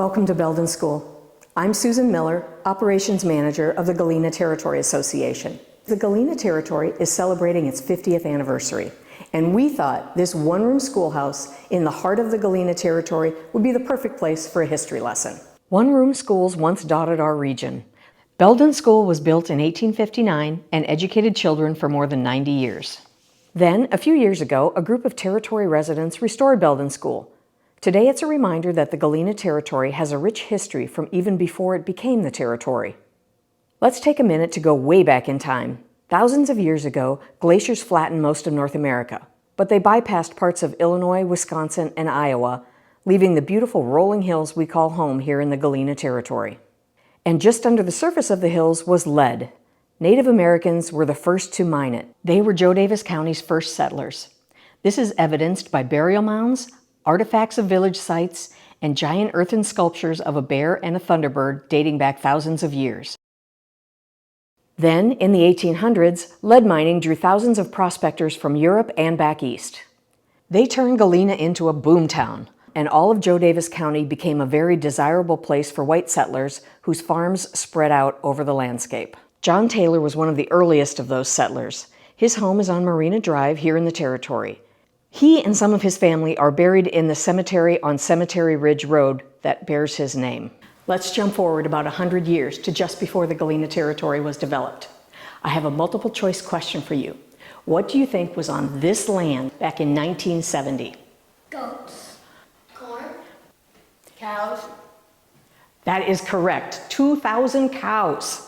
Welcome to Belden School. I'm Susan Miller, Operations Manager of the Galena Territory Association. The Galena Territory is celebrating its 50th anniversary, and we thought this one-room schoolhouse in the heart of the Galena Territory would be the perfect place for a history lesson. One-room schools once dotted our region. Belden School was built in 1859 and educated children for more than 90 years. Then, a few years ago, a group of Territory residents restored Belden School. Today it's a reminder that the Galena Territory has a rich history from even before it became the Territory. Let's take a minute to go way back in time. Thousands of years ago, glaciers flattened most of North America, but they bypassed parts of Illinois, Wisconsin, and Iowa, leaving the beautiful rolling hills we call home here in the Galena Territory. And just under the surface of the hills was lead. Native Americans were the first to mine it. They were Joe Davis County's first settlers. This is evidenced by burial mounds, artifacts of village sites, and giant earthen sculptures of a bear and a thunderbird dating back thousands of years. Then, in the 1800s, lead mining drew thousands of prospectors from Europe and back east. They turned Galena into a boomtown, and all of Joe Davis County became a very desirable place for white settlers whose farms spread out over the landscape. John Taylor was one of the earliest of those settlers. His home is on Marina Drive here in the Territory. He and some of his family are buried in the cemetery on Cemetery Ridge Road that bears his name. Let's jump forward about 100 years to just before the Galena Territory was developed. I have a multiple choice question for you. What do you think was on this land back in 1970? Goats. Corn. Cows. That is correct. 2,000 cows.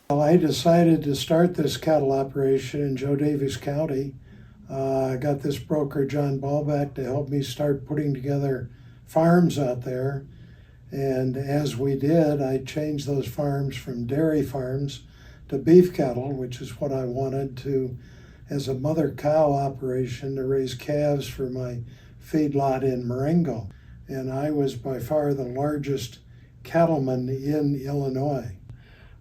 Well, I decided to start this cattle operation in Joe Davis County. I got this broker, John Ballback, to help me start putting together farms out there. And as we did, I changed those farms from dairy farms to beef cattle, which is what I wanted to, as a mother cow operation, to raise calves for my feedlot in Marengo. And I was by far the largest cattleman in Illinois.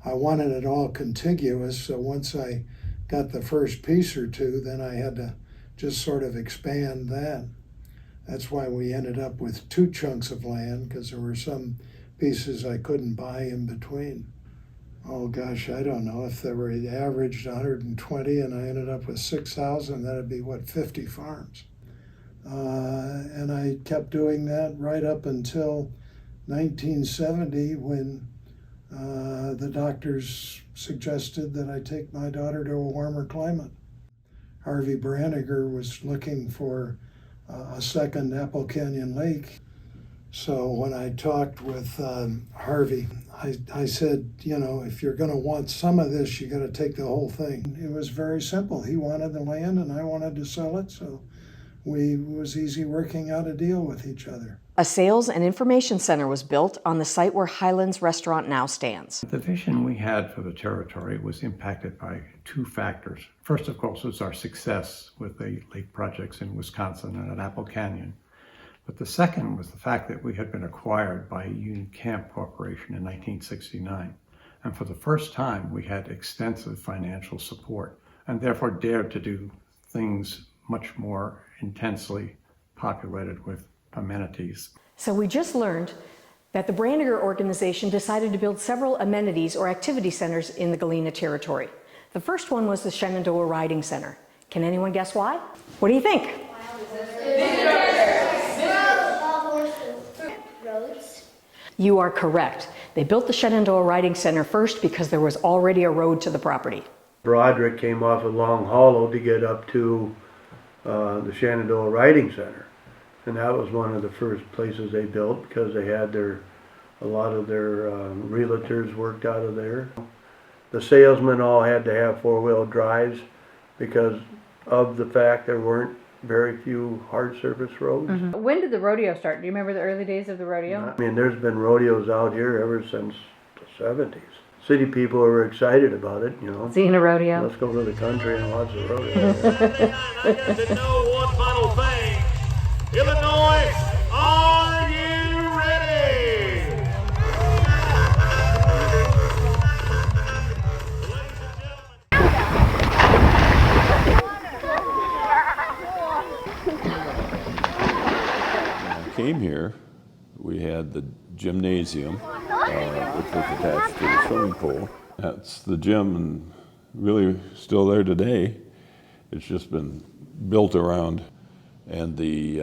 I wanted it all contiguous, so once I got the first piece or two, then I had to just sort of expand that. That's why we ended up with 2 chunks of land, because there were some pieces I couldn't buy in between. Oh gosh, I don't know, if they were averaged 120 and I ended up with 6,000, that'd be what, 50 farms. And I kept doing that right up until 1970 when the doctors suggested that I take my daughter to a warmer climate. Harvey Branniger was looking for a second Apple Canyon Lake. So when I talked with Harvey, I said, you know, if you're going to want some of this, you got to take the whole thing. It was very simple. He wanted the land and I wanted to sell it, so it was easy working out a deal with each other. A sales and information center was built on the site where Highlands Restaurant now stands. The vision we had for the Territory was impacted by 2 factors. First, of course, was our success with the lake projects in Wisconsin and at Apple Canyon. But the second was the fact that we had been acquired by Union Camp Corporation in 1969. And for the first time, we had extensive financial support and therefore dared to do things much more intensely populated with amenities. So we just learned that the Branniger organization decided to build several amenities or activity centers in the Galena Territory. The first one was the Shenandoah Riding Center. Can anyone guess why? What do you think? Roads. You are correct. They built the Shenandoah Riding Center first because there was already a road to the property. Broderick came off of Long Hollow to get up to the Shenandoah Riding Center. And that was one of the first places they built because they had a lot of their realtors worked out of there. The salesmen all had to have 4-wheel drives because of the fact there weren't very few hard surface roads. Mm-hmm. When did the rodeo start? Do you remember the early days of the rodeo? I mean, there's been rodeos out here ever since the 70s. City people were excited about it, you know. Seeing a rodeo. Let's go to the country and watch the rodeo. To know one final thing. Illinois, are you ready? When I came here, we had the gymnasium, which was attached to the swimming pool. That's the gym, and really still there today. It's just been built around. And the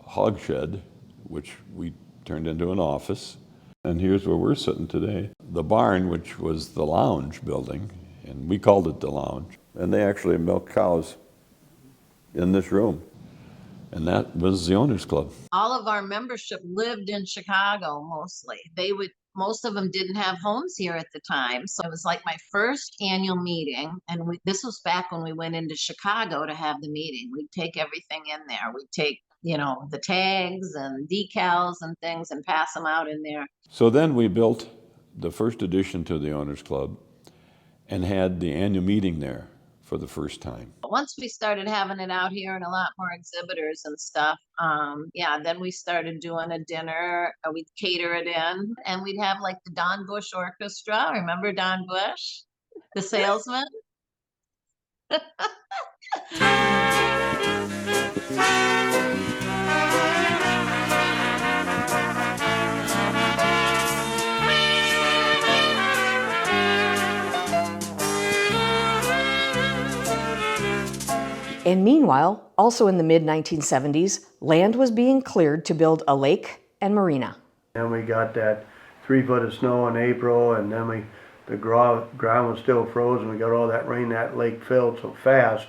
hog shed, which we turned into an office. And here's where we're sitting today. The barn, which was the lounge building, and we called it the lounge. And they actually milk cows in this room. And that was the owners club. All of our membership lived in Chicago mostly. Most of them didn't have homes here at the time. So it was like my first annual meeting. And this was back when we went into Chicago to have the meeting. We'd take everything in there. We'd take, the tags and decals and things and pass them out in there. So then we built the first addition to the owners club and had the annual meeting there for the first time. Once we started having it out here and a lot more exhibitors and stuff, then we started doing a dinner. We'd cater it in, and we'd have like the Don Bush Orchestra. Remember Don Bush, the salesman? And meanwhile, also in the mid-1970s, land was being cleared to build a lake and marina. Then we got that 3 foot of snow in April, and then the ground was still frozen. We got all that rain, that lake filled so fast.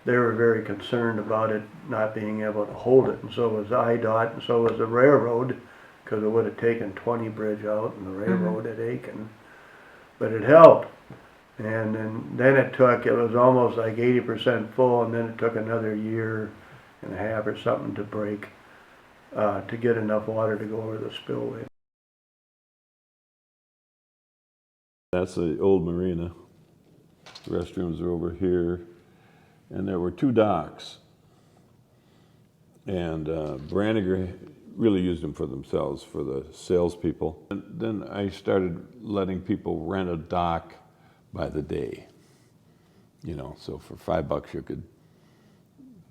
They were very concerned about it not being able to hold it, and so was IDOT, and so was the railroad, because it would have taken 20 bridge out and the railroad at Aiken. But it helped. And then it was almost like 80% full, and then it took another year and a half or something to break, to get enough water to go over the spillway. That's the old marina. The restrooms are over here. And there were 2 docks. And Branniger really used them for themselves, for the salespeople. And then I started letting people rent a dock by the day. So for $5 you could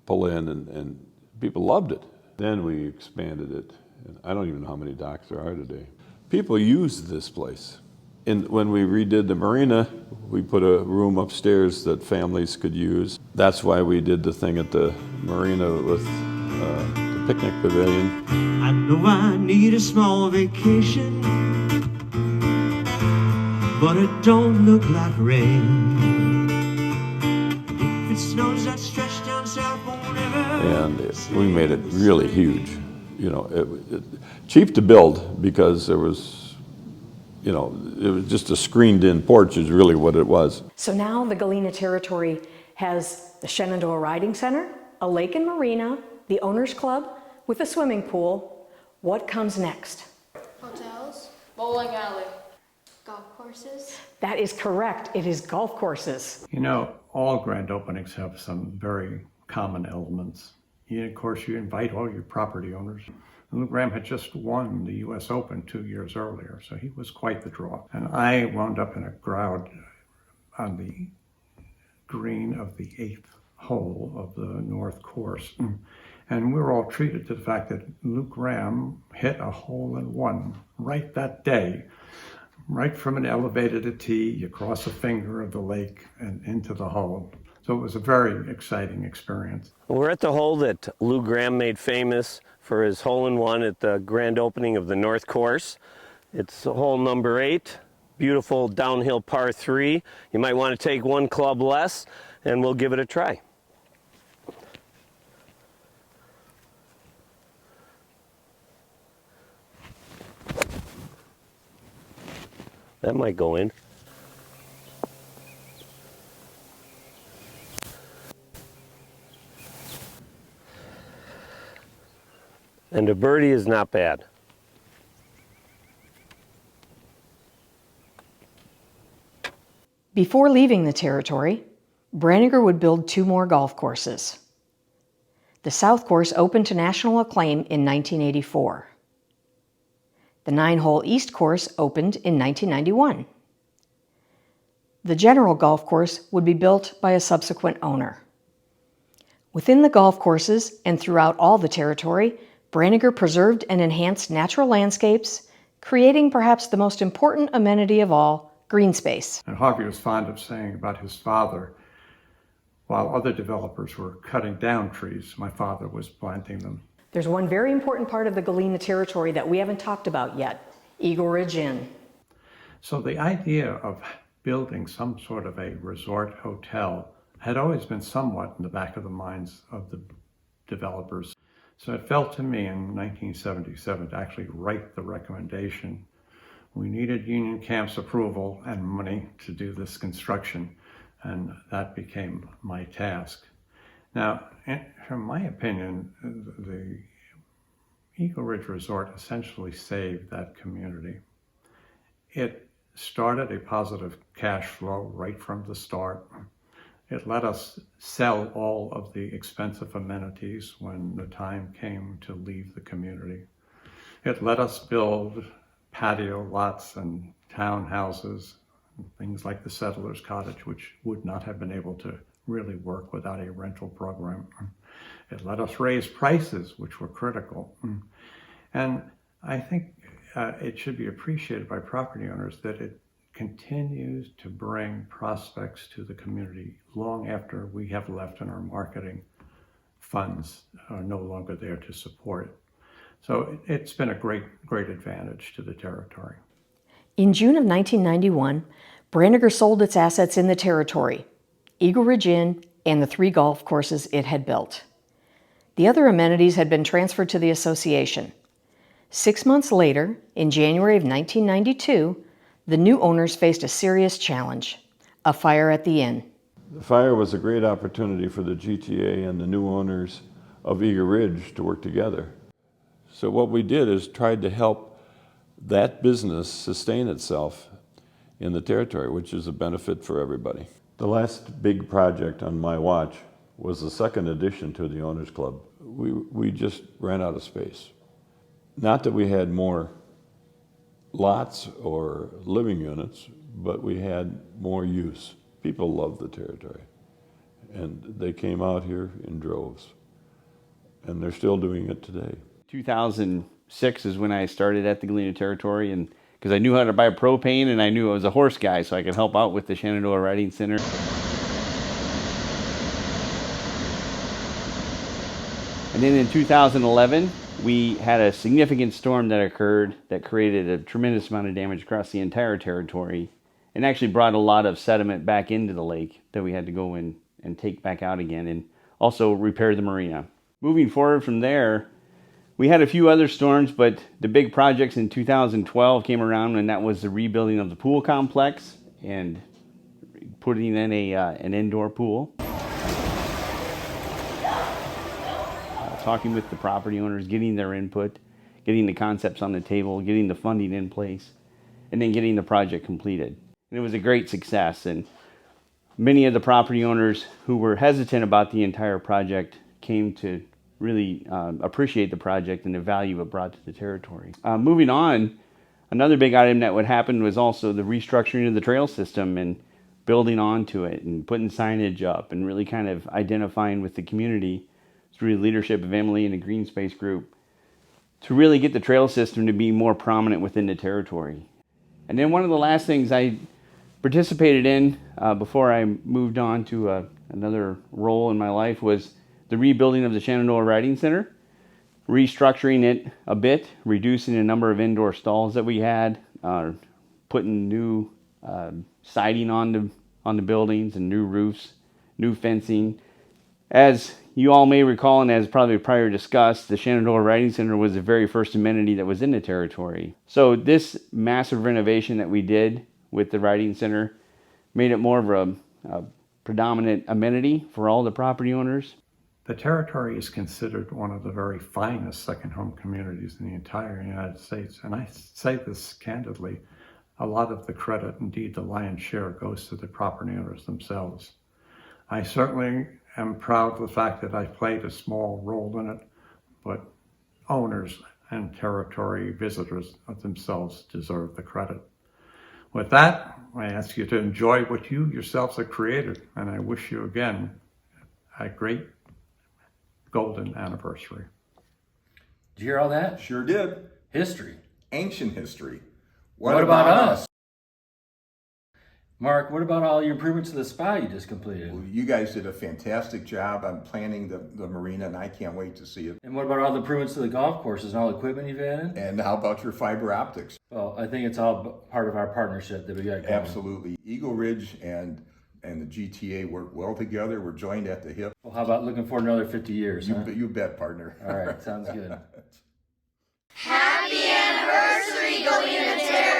pull in, and people loved it. Then we expanded it. And I don't even know how many docks there are today. People used this place. And when we redid the marina, we put a room upstairs that families could use. That's why we did the thing at the marina with the picnic pavilion. I know I need a small vacation, but it don't look like rain. If it snows, that stretch down south won't ever. And we made it really huge. Cheap to build because there was, it was just a screened-in porch is really what it was. So now the Galena Territory has the Shenandoah Riding Center, a lake and marina, the owners club with a swimming pool. What comes next? Hotels. Bowling alley. Golf courses. That is correct. It is golf courses. All grand openings have some very common elements. Of course, you invite all your property owners. Lou Gramm had just won the U.S. Open 2 years earlier, so he was quite the draw. And I wound up in a crowd on the green of the 8th hole of the North Course. And we were all treated to the fact that Lou Gramm hit a hole-in-one right that day. Right from an elevated tee, you cross a finger of the lake and into the hole. So it was a very exciting experience. We're at the hole that Lou Gramm made famous for his hole-in-one at the grand opening of the North Course. It's hole number 8, beautiful downhill par 3. You might want to take 1 club less, and we'll give it a try. That might go in. And a birdie is not bad. Before leaving the territory, Branniger would build 2 more golf courses. The South Course opened to national acclaim in 1984. The 9-hole East Course opened in 1991. The general golf course would be built by a subsequent owner. Within the golf courses and throughout all the territory, Branniger preserved and enhanced natural landscapes, creating perhaps the most important amenity of all, green space. And Harvey was fond of saying about his father, while other developers were cutting down trees, my father was planting them. There's one very important part of the Galena Territory that we haven't talked about yet, Eagle Ridge Inn. So the idea of building some sort of a resort hotel had always been somewhat in the back of the minds of the developers. So it fell to me in 1977 to actually write the recommendation. We needed Union Camp's approval and money to do this construction, and that became my task. Now, from my opinion, the Eagle Ridge Resort essentially saved that community. It started a positive cash flow right from the start. It let us sell all of the expensive amenities when the time came to leave the community. It let us build patio lots and townhouses, things like the Settler's Cottage, which would not have been able to really work without a rental program. It let us raise prices, which were critical. And I think it should be appreciated by property owners that it continues to bring prospects to the community long after we have left and our marketing funds are no longer there to support it. So it's been a great advantage to the territory. In June of 1991, Branniger sold its assets in the territory, Eagle Ridge Inn and the 3 golf courses it had built. The other amenities had been transferred to the association. 6 months later, in January of 1992, the new owners faced a serious challenge, a fire at the inn. The fire was a great opportunity for the GTA and the new owners of Eagle Ridge to work together. So what we did is tried to help that business sustain itself in the territory, which is a benefit for everybody. The last big project on my watch was the second addition to the Owners Club. We just ran out of space. Not that we had more lots or living units, but we had more use. People love the territory, and they came out here in droves, and they're still doing it today. 2006 is when I started at the Galena Territory, and because I knew how to buy propane and I knew I was a horse guy, so I could help out with the Shenandoah Riding Center. And then in 2011, we had a significant storm that occurred that created a tremendous amount of damage across the entire territory and actually brought a lot of sediment back into the lake that we had to go in and take back out again, and also repair the marina. Moving forward from there, we had a few other storms, but the big projects in 2012 came around, and that was the rebuilding of the pool complex and putting in an indoor pool. Talking with the property owners, getting their input, getting the concepts on the table, getting the funding in place, and then getting the project completed. And it was a great success, and many of the property owners who were hesitant about the entire project came to really appreciate the project and the value it brought to the territory. Moving on, another big item that would happen was also the restructuring of the trail system and building onto it and putting signage up and really kind of identifying with the community through the leadership of Emily and the Green Space Group to really get the trail system to be more prominent within the territory. And then one of the last things I participated in before I moved on to another role in my life was the rebuilding of the Shenandoah Riding Center, restructuring it a bit, reducing the number of indoor stalls that we had, putting new siding on the buildings and new roofs, new fencing. As you all may recall, and as probably prior discussed, the Shenandoah Riding Center was the very first amenity that was in the territory. So this massive renovation that we did with the Riding Center made it more of a predominant amenity for all the property owners. The territory is considered one of the very finest second home communities in the entire United States. And I say this candidly, a lot of the credit, indeed the lion's share, goes to the property owners themselves. I certainly am proud of the fact that I played a small role in it, but owners and territory visitors themselves deserve the credit. With that, I ask you to enjoy what you yourselves have created, and I wish you again a great golden anniversary. Did you hear all that? Sure did. History. ancient history. What about us? Mark, what about all your improvements to the spa you just completed? Well, you guys did a fantastic job on planning the marina, and I can't wait to see it. And what about all the improvements to the golf courses and all the equipment you've added? And how about your fiber optics? Well, I think it's all part of our partnership that we got going. Absolutely. Eagle Ridge and the GTA work well together. We're joined at the hip. Well, how about looking for another 50 years? You bet, partner. All right, sounds good. Happy anniversary, Galena Territory!